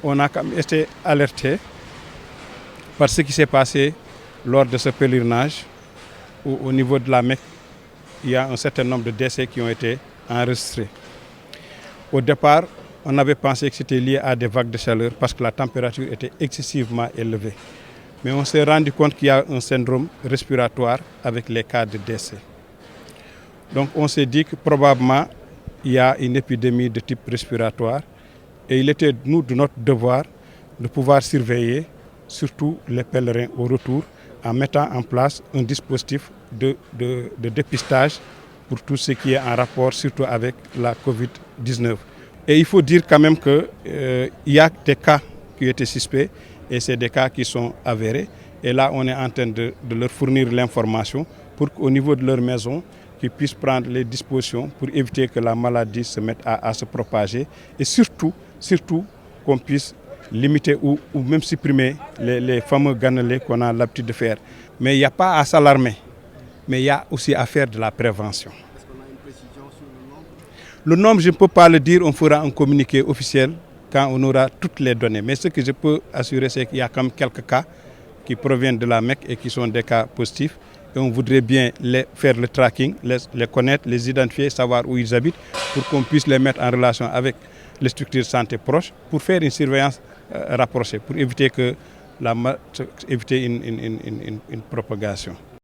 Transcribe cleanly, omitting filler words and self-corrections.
on a quand même été alerté par ce qui s'est passé lors de ce pèlerinage où au niveau de la Mecque, il y a un certain nombre de décès qui ont été enregistrés. Au départ, on avait pensé que c'était lié à des vagues de chaleur parce que la température était excessivement élevée. Mais on s'est rendu compte qu'il y a un syndrome respiratoire avec les cas de décès. Donc on s'est dit que probablement il y a une épidémie de type respiratoire et il était de notre devoir de pouvoir surveiller surtout les pèlerins au retour en mettant en place un dispositif de dépistage pour tout ce qui est en rapport surtout avec la Covid-19. Et il faut dire quand même qu'il y a des cas qui étaient suspects et c'est des cas qui sont avérés. Et là, on est en train de leur fournir l'information pour qu'au niveau de leur maison, qu'ils puissent prendre les dispositions pour éviter que la maladie se mette à se propager. Et surtout qu'on puisse limiter ou même supprimer les fameux ganelets qu'on a l'habitude de faire. Mais il n'y a pas à s'alarmer, mais il y a aussi à faire de la prévention. Est-ce qu'on a une précision sur le nombre? Le nombre, je ne peux pas le dire, on fera un communiqué officiel quand on aura toutes les données. Mais ce que je peux assurer, c'est qu'il y a quand même quelques cas qui proviennent de la Mecque et qui sont des cas positifs. Et on voudrait bien faire le tracking, les connaître, les identifier, savoir où ils habitent, pour qu'on puisse les mettre en relation avec les structures de santé proches, pour faire une surveillance rapprochée, pour éviter une propagation.